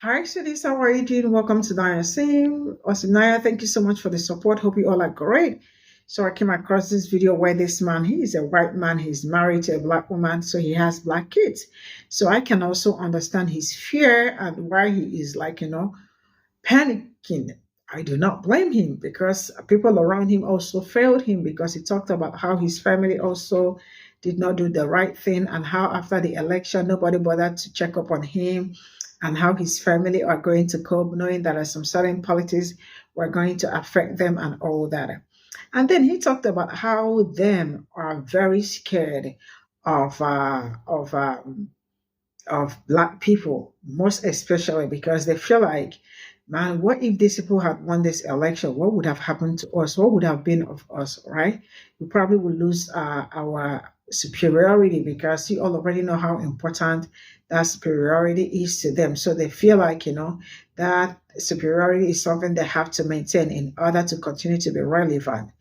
Hi, Sudis. How are you doing? Welcome to Naya Sim. Naya, thank you so much for the support. Hope you all are great. So I came across this video where this man, he is a white man. He's married to a black woman, so he has black kids. So I can also understand his fear and why he is panicking. I do not blame him because people around him also failed him because he talked about how his family also did not do the right thing and how after the election nobody bothered to check up on him and how his family are going to cope knowing that some certain politics were going to affect them and all that. And then he talked about how them are very scared of uh, of um, of black people, most especially because they feel like, man, what if these people had won this election? What would have happened to us? What would have been of us, right? We probably would lose our superiority because you all already know how important that superiority is to them. So they feel like, that superiority is something they have to maintain in order to continue to be relevant.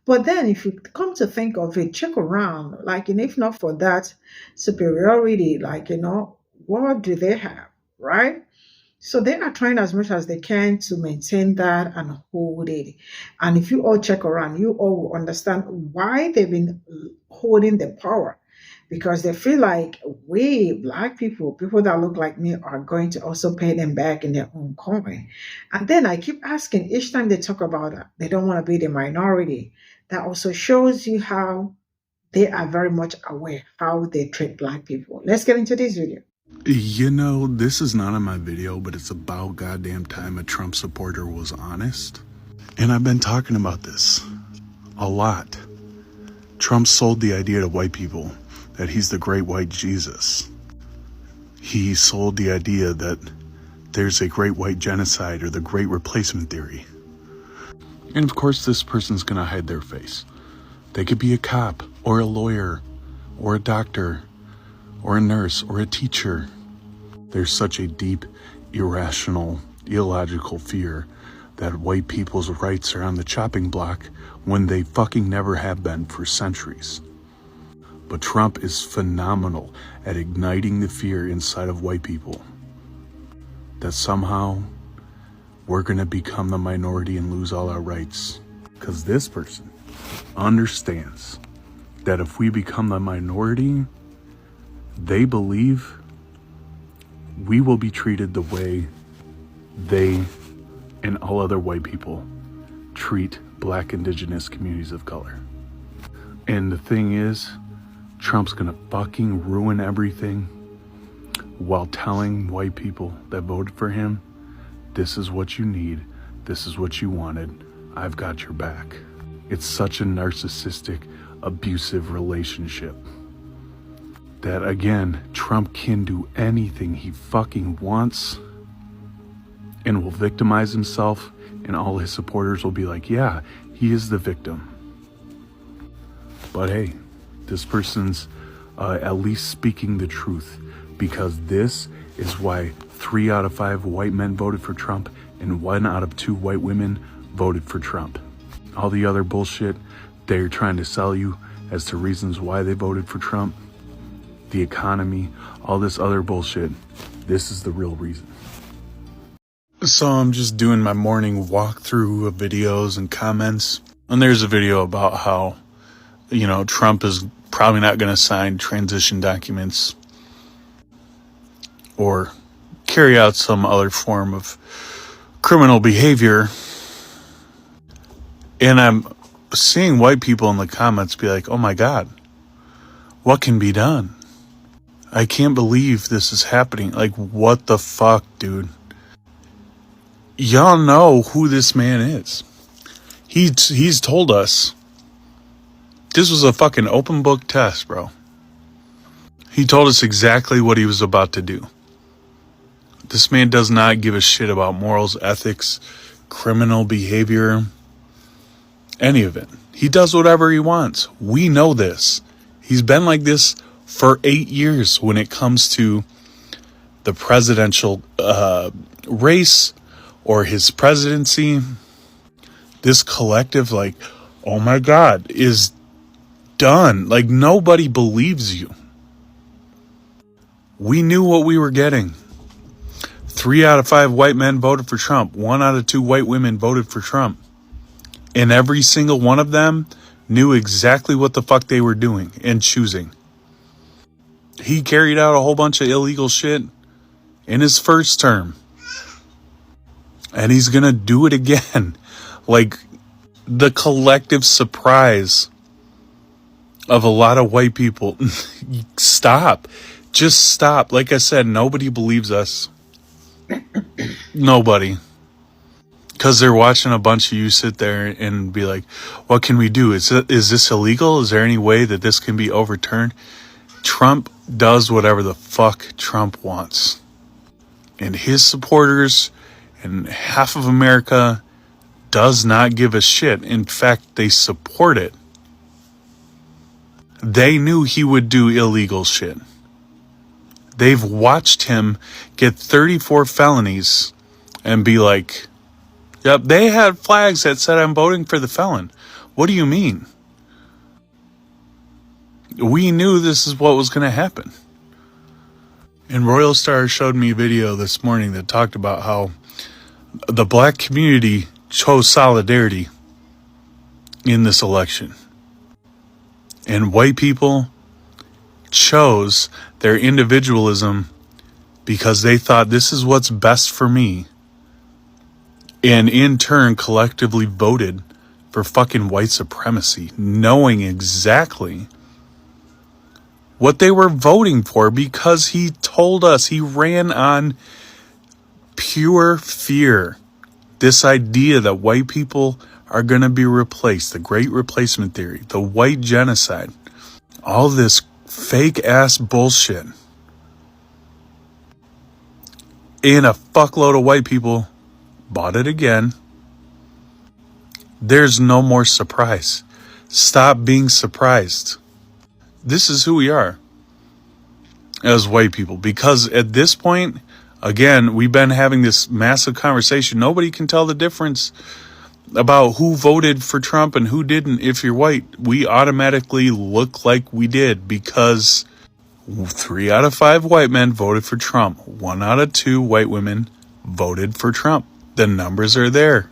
But then, if you come to think of it, check around, like, and if not for that superiority, what do they have, right? So they are trying as much as they can to maintain that and hold it. And if you all check around, you all will understand why they've been holding the power. Because they feel like we, black people that look like me, are going to also pay them back in their own coin. And then I keep asking each time they talk about it, they don't want to be the minority. That also shows you how they are very much aware how they treat black people. Let's get into this video. This is not in my video, but it's about goddamn time a Trump supporter was honest. And I've been talking about this a lot. Trump sold the idea to white people that he's the great white Jesus. He sold the idea that there's a great white genocide or the great replacement theory. And of course, this person's gonna hide their face. They could be a cop or a lawyer or a doctor or a nurse or a teacher. There's such a deep, irrational, illogical fear that white people's rights are on the chopping block when they fucking never have been for centuries. But Trump is phenomenal at igniting the fear inside of white people that somehow we're gonna become the minority and lose all our rights. Because this person understands that if we become the minority, they believe we will be treated the way they and all other white people treat black indigenous communities of color. And the thing is, Trump's gonna fucking ruin everything while telling white people that voted for him, this is what you need, this is what you wanted, I've got your back. It's such a narcissistic, abusive relationship that, again, Trump can do anything he fucking wants and will victimize himself, and all his supporters will be like, yeah, he is the victim. But hey, this person's at least speaking the truth, because this is why 3 out of 5 white men voted for Trump and 1 out of 2 white women voted for Trump. All the other bullshit they're trying to sell you as to reasons why they voted for Trump, the economy, all this other bullshit, this is the real reason. So I'm just doing my morning walkthrough of videos and comments, and there's a video about how, Trump is probably not going to sign transition documents or carry out some other form of criminal behavior. And I'm seeing white people in the comments be like, oh my God, what can be done? I can't believe this is happening. Like, what the fuck, dude? Y'all know who this man is. He's told us. This was a fucking open book test, bro. He told us exactly what he was about to do. This man does not give a shit about morals, ethics, criminal behavior, any of it. He does whatever he wants. We know this. He's been like this for 8 years when it comes to the presidential race or his presidency. This collective, like, oh my God, is done. Like, nobody believes you. We knew what we were getting. 3 out of 5 white men voted for Trump. 1 out of 2 white women voted for Trump. And every single one of them knew exactly what the fuck they were doing and choosing. He carried out a whole bunch of illegal shit in his first term. And he's gonna do it again. Like, the collective surprise of a lot of white people. Stop. Just stop. Like I said, nobody believes us. Nobody. Because they're watching a bunch of you sit there and be like, what can we do? Is this illegal? Is there any way that this can be overturned? Trump does whatever the fuck Trump wants. And his supporters and half of America does not give a shit. In fact, they support it. They knew he would do illegal shit. They've watched him get 34 felonies and be like, yep, they had flags that said I'm voting for the felon. What do you mean? We knew this is what was going to happen. And Royal Star showed me a video this morning that talked about how the black community chose solidarity in this election. And white people chose their individualism because they thought this is what's best for me. And in turn, collectively voted for fucking white supremacy, knowing exactly what they were voting for because he told us. He ran on pure fear. This idea that white people are going to be replaced, the great replacement theory, the white genocide, all this fake ass bullshit. And a fuckload of white people bought it again. There's no more surprise. Stop being surprised. This is who we are as white people. Because at this point, again, we've been having this massive conversation. Nobody can tell the difference about who voted for Trump and who didn't. If you're white, we automatically look like we did because 3 out of 5 white men voted for Trump. 1 out of 2 white women voted for Trump. The numbers are there.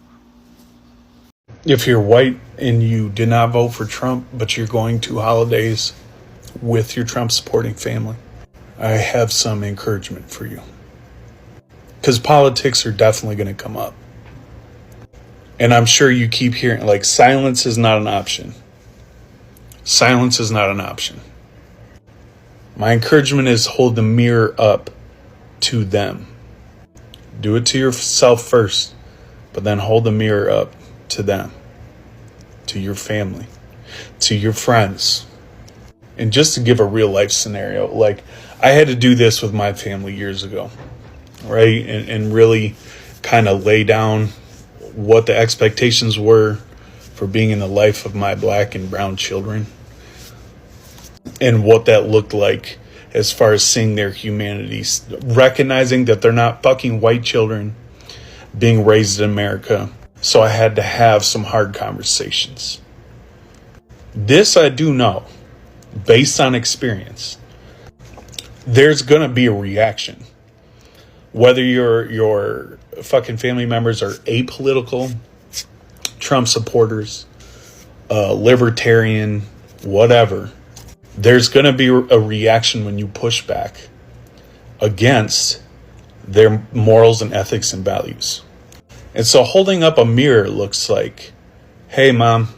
If you're white and you did not vote for Trump, but you're going to holidays with your Trump supporting family, I have some encouragement for you. Because politics are definitely going to come up. And I'm sure you keep hearing, like, silence is not an option. Silence is not an option. My encouragement is hold the mirror up to them. Do it to yourself first, but then hold the mirror up to them, to your family, to your friends. And just to give a real life scenario, like, I had to do this with my family years ago, right? And really kind of lay down what the expectations were for being in the life of my black and brown children and what that looked like as far as seeing their humanity, recognizing that they're not fucking white children being raised in America. So I had to have some hard conversations. This I do know, based on experience, there's going to be a reaction. Whether your fucking family members are apolitical, Trump supporters, libertarian, whatever, there's going to be a reaction when you push back against their morals and ethics and values. And so holding up a mirror looks like, hey, Mom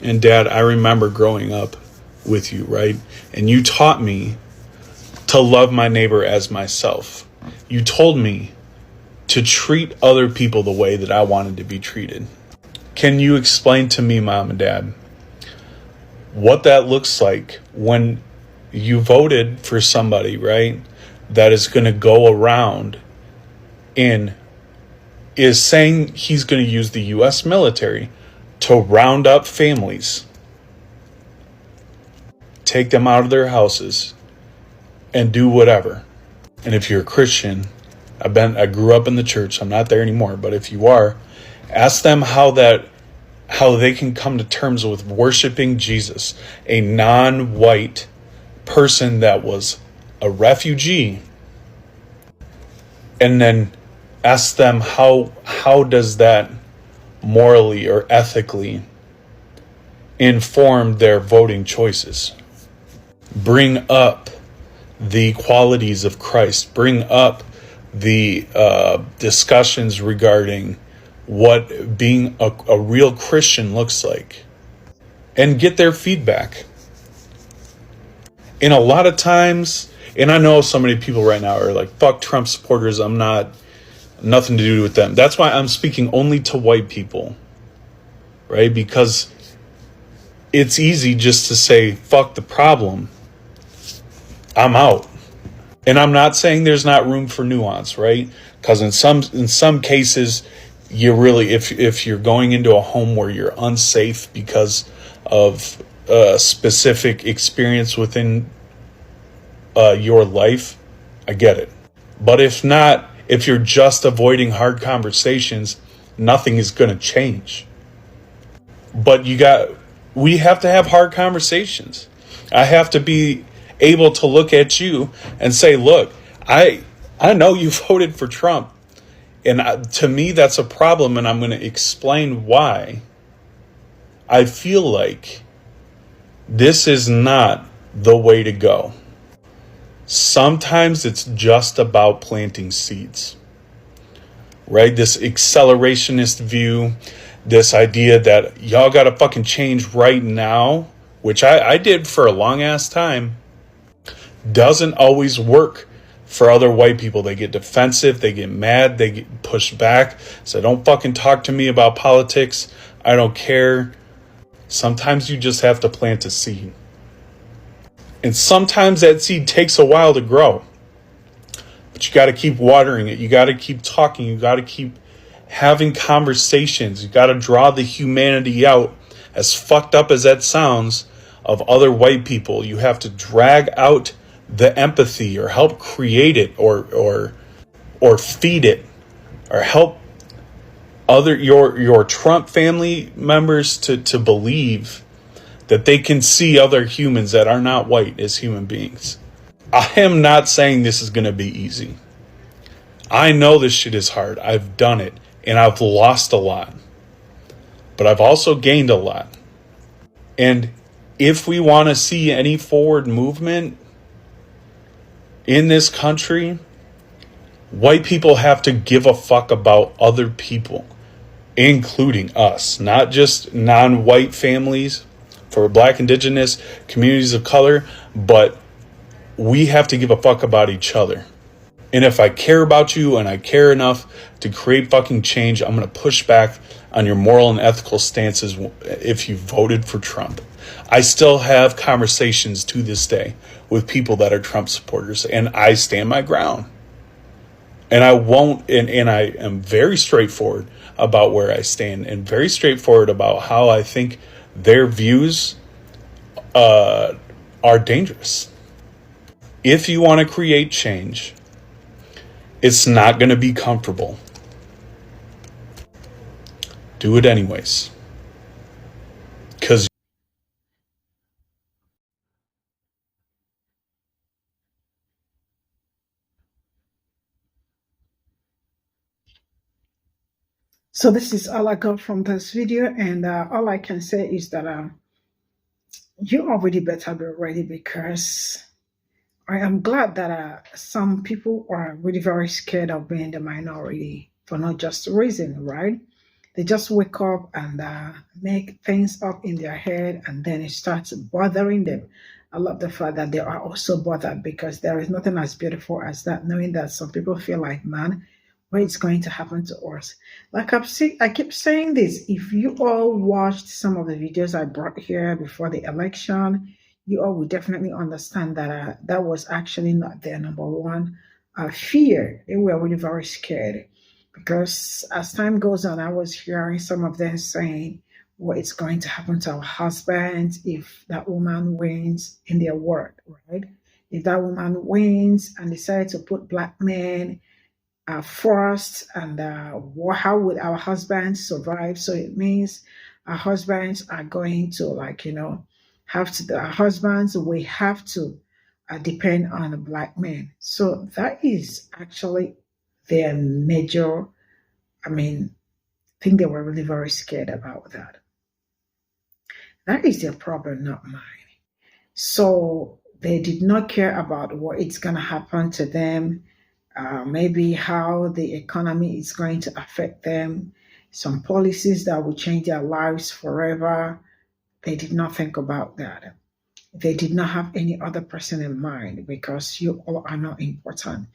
and Dad, I remember growing up with you, right? And you taught me to love my neighbor as myself. You told me to treat other people the way that I wanted to be treated. Can you explain to me, Mom and Dad, what that looks like when you voted for somebody, right, that is going to go around and is saying he's going to use the U.S. military to round up families, take them out of their houses, and do whatever. And if you're a Christian, I grew up in the church. I'm not there anymore, but if you are, ask them how they can come to terms with worshiping Jesus, a non-white person that was a refugee, and then Ask them how does that morally or ethically inform their voting choices. Bring up the qualities of Christ. Bring up the discussions regarding what being a real Christian looks like, and get their feedback. And a lot of times, and I know so many people right now are like, fuck Trump supporters, I'm not, nothing to do with them. That's why I'm speaking only to white people, right? Because it's easy just to say, fuck the problem, I'm out. And I'm not saying there's not room for nuance, right? Because in some cases, you really, if you're going into a home where you're unsafe because of a specific experience within your life, I get it. But if not, if you're just avoiding hard conversations, nothing is going to change. But we have to have hard conversations. I have to be able to look at you and say, look, I know you voted for Trump. And to me, that's a problem. And I'm going to explain why I feel like this is not the way to go. Sometimes it's just about planting seeds, right? This accelerationist view, this idea that y'all got to fucking change right now, which I did for a long ass time, doesn't always work for other white people. They get defensive, they get mad, they get pushed back. So don't fucking talk to me about politics. I don't care. Sometimes you just have to plant a seed. And sometimes that seed takes a while to grow. But you got to keep watering it. You got to keep talking. You got to keep having conversations. You got to draw the humanity out, as fucked up as that sounds, of other white people. You have to drag out the empathy, or help create it, or feed it, or help your Trump family members to believe that they can see other humans that are not white as human beings. I am not saying this is going to be easy. I know this shit is hard. I've done it, and I've lost a lot. But I've also gained a lot. And if we want to see any forward movement in this country, white people have to give a fuck about other people, including us, not just non-white families, for Black, Indigenous, communities of color, but we have to give a fuck about each other. And if I care about you and I care enough to create fucking change, I'm going to push back on your moral and ethical stances if you voted for Trump. I still have conversations to this day with people that are Trump supporters, and I stand my ground. And I won't, and I am very straightforward about where I stand, and very straightforward about how I think their views are dangerous. If you want to create change, it's not going to be comfortable. Do it anyways. Because So this is all I got from this video, and all I can say is that you already better be ready, because I am glad that some people are really very scared of being the minority for not just a reason, right? They just wake up and make things up in their head, and then it starts bothering them. I love the fact that they are also bothered, because there is nothing as beautiful as that, knowing that some people feel like, man, what is going to happen to us? Like I keep saying this. If you all watched some of the videos I brought here before the election, you all will definitely understand that that was actually not their number one fear. They were really very scared, because as time goes on, I was hearing some of them saying what is going to happen to our husbands if that woman wins in their work, right? If that woman wins and decides to put black men first, and how would our husbands survive? So it means our husbands are going to, like, have to, our husbands, we have to depend on the black men. So that is actually their major, I think they were really very scared about that. That is their problem, not mine. So they did not care about what it's going to happen to them, maybe how the economy is going to affect them, some policies that will change their lives forever. They did not think about that. They did not have any other person in mind because you all are not important.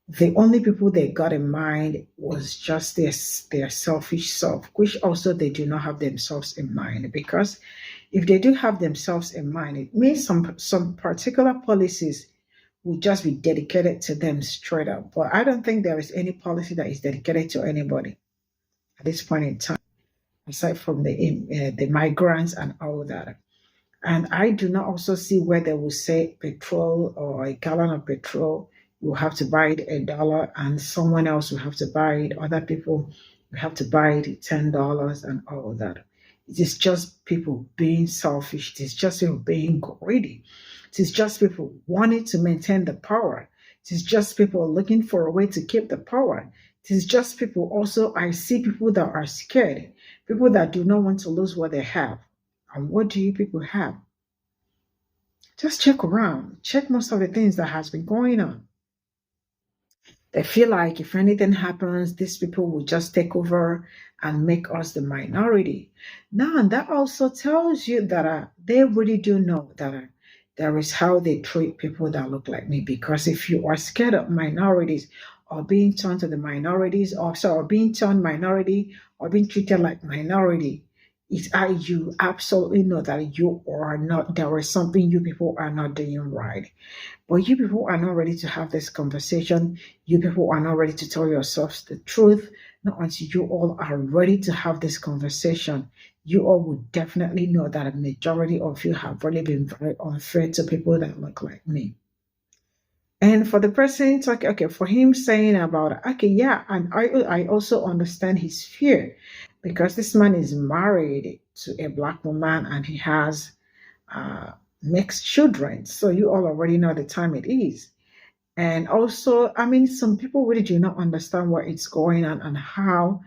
The only people they got in mind was just their selfish self, which also they do not have themselves in mind. Because if they do have themselves in mind, it means some particular policies will just be dedicated to them straight up. But I don't think there is any policy that is dedicated to anybody at this point in time, aside from the migrants and all that. And I do not also see where they will say petrol or a gallon of petrol, you will have to buy it $1 and someone else will have to buy it. Other people will have to buy it $10 and all of that. It is just people being selfish. It is just people being greedy. It is just people wanting to maintain the power. It is just people looking for a way to keep the power. It is just people also, I see people that are scared, people that do not want to lose what they have. And what do you people have? Just check around. Check most of the things that has been going on. They feel like if anything happens, these people will just take over and make us the minority. Now, and that also tells you that they really do know that there is how they treat people that look like me. Because if you are scared of minorities or being turned to the minorities, or being turned minority or being treated like minority, you absolutely know that you are not, there is something you people are not doing right. But you people are not ready to have this conversation. You people are not ready to tell yourselves the truth. Not until you all are ready to have this conversation, you all would definitely know that a majority of you have really been very unfair to people that look like me. And for the person talking, okay, for him saying about, okay, yeah, and I also understand his fear because this man is married to a black woman and he has uh, mixed children. So you all already know the time it is. And also, some people really do not understand what is going on and how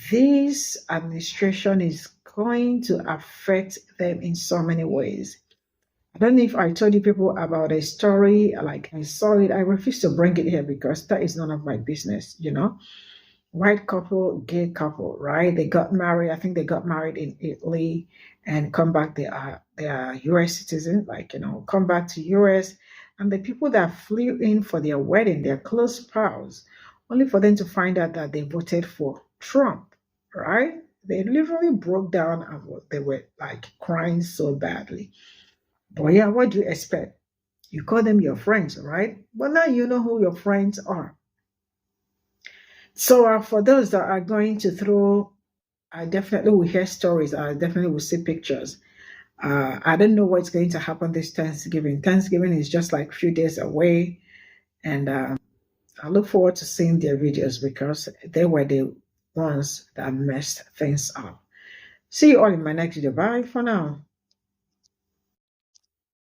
this administration is going to affect them in so many ways. I don't know if I told you people about a story, like I saw it. I refuse to bring it here because that is none of my business. White couple, gay couple, right? They got married. I think they got married in Italy and come back. They are US citizens, come back to US. And the people that flew in for their wedding, their close pals, only for them to find out that they voted for Trump, right? They literally broke down and they were like crying so badly. But yeah, what do you expect? You call them your friends, right? But now you know who your friends are. So for those that are going to throw, I definitely will hear stories. I definitely will see pictures. I don't know what's going to happen this Thanksgiving. Thanksgiving is just like a few days away, and I look forward to seeing their videos because they were the ones that messed things up. See you all in my next video. Bye for now.